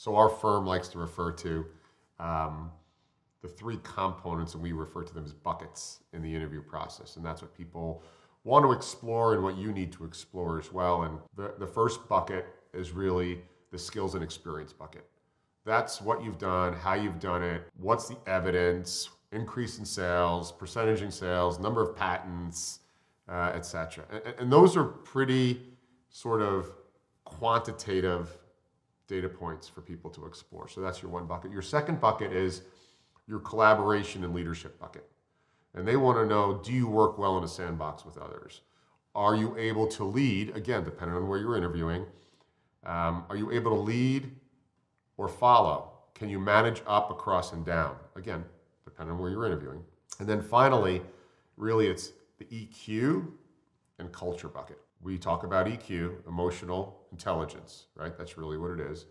So our firm likes to refer to the three components, and we refer to them as buckets in the interview process. And that's what people want to explore and what you need to explore as well. And the first bucket is really the skills and experience bucket. That's what you've done, how you've done it, what's the evidence, increase in sales, percentage in sales, number of patents, etc. And those are pretty sort of quantitative data points for people to explore. So that's your one bucket. Your second bucket is your collaboration and leadership bucket. And they want to know, do you work well in a sandbox with others? Are you able to lead, again, depending on where you're interviewing, are you able to lead or follow? Can you manage up, across, and down? Again, depending on where you're interviewing. And then finally, really it's the EQ and culture bucket. We talk about EQ, emotional intelligence, right? That's really what it is.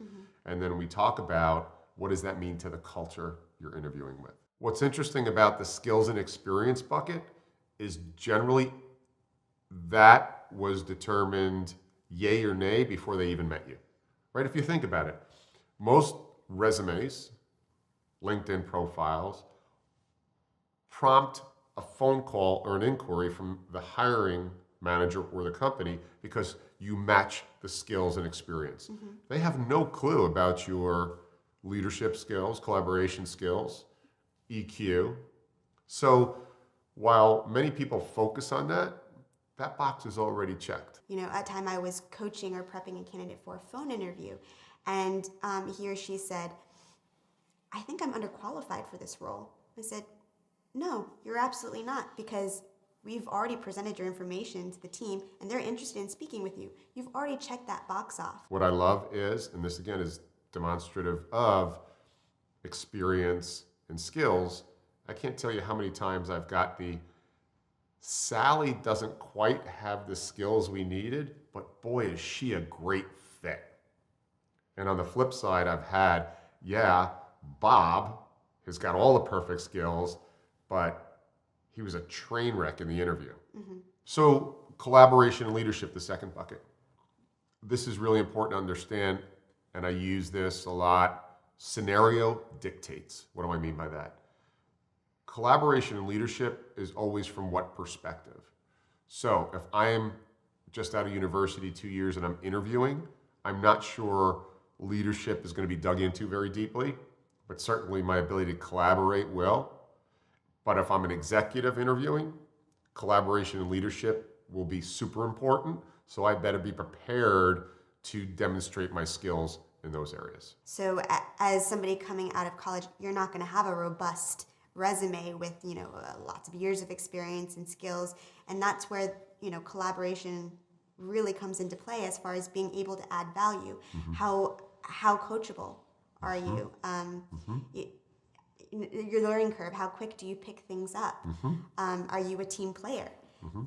And then we talk about what does that mean to the culture you're interviewing with. What's interesting about the skills and experience bucket is generally that was determined yay or nay before they even met you, right? If you think about it, most resumes, LinkedIn profiles, prompt a phone call or an inquiry from the hiring manager or the company because you match the skills and experience. They have no clue about your leadership skills, collaboration skills, EQ. So while many people focus on that, that box is already checked. You know, at time I was coaching or prepping a candidate for a phone interview, and he or she said, I think I'm underqualified for this role. I said, no, you're absolutely not, because we've already presented your information to the team and they're interested in speaking with you. You've already checked that box off. What I love is, and this again is demonstrative of experience and skills, I can't tell you how many times I've got the Sally doesn't quite have the skills we needed, but boy, is she a great fit. And on the flip side, I've had, Bob has got all the perfect skills, but he was a train wreck in the interview. So collaboration and leadership, the second bucket. This is really important to understand, and I use this a lot. Scenario dictates. What do I mean by that? Collaboration and leadership is always from what perspective? So if I am just out of university 2 years and I'm interviewing, I'm not sure leadership is going to be dug into very deeply, but certainly my ability to collaborate will. But if I'm an executive interviewing, collaboration and leadership will be super important. So I better be prepared to demonstrate my skills in those areas. So as somebody coming out of college, you're not going to have a robust resume with, lots of years of experience and skills. And that's where, collaboration really comes into play as far as being able to add value. How coachable are you? Your learning curve, how quick do you pick things up? Are you a team player?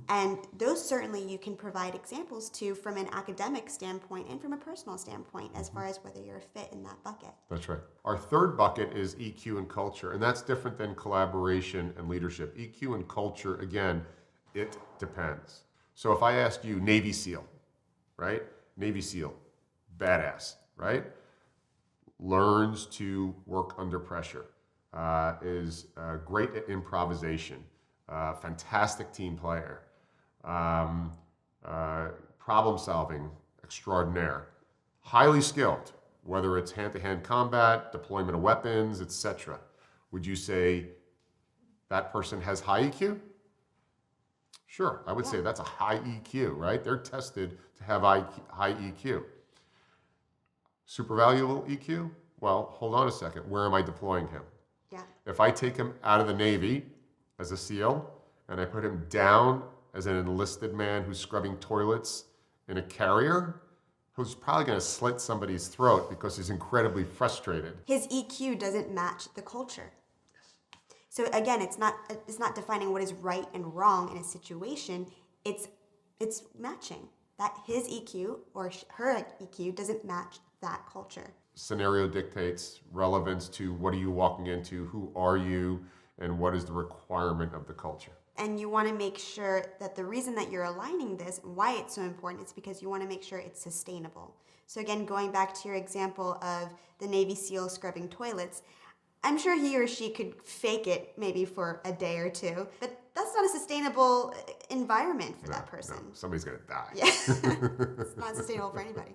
And those certainly you can provide examples to from an academic standpoint and from a personal standpoint as far as whether you're a fit in that bucket. That's right. Our third bucket is EQ and culture, and that's different than collaboration and leadership. EQ and culture, again, it depends. So if I ask you Navy SEAL, right? Navy SEAL, badass, right? Learns to work under pressure, is great at improvisation, fantastic team player, problem solving extraordinaire, highly skilled, whether it's hand-to-hand combat, deployment of weapons, etc. Would you say that person has high EQ? Sure, I would say that's a high EQ, right? They're tested to have high EQ. Super valuable EQ? Well, hold on a second. Where am I deploying him? If I take him out of the Navy as a SEAL and I put him down as an enlisted man who's scrubbing toilets in a carrier, who's probably going to slit somebody's throat because he's incredibly frustrated. His EQ doesn't match the culture. So again, it's not defining what is right and wrong in a situation. It's matching that his EQ or her EQ doesn't match that culture. Scenario dictates relevance to what are you walking into, who are you, and what is the requirement of the culture. And you want to make sure that the reason that you're aligning this, why it's so important, is because you want to make sure it's sustainable. So again, going back to your example of the Navy SEAL scrubbing toilets, I'm sure he or she could fake it maybe for a day or two, but that's not a sustainable environment for that person. No, somebody's going to die. Yeah, it's not sustainable for anybody.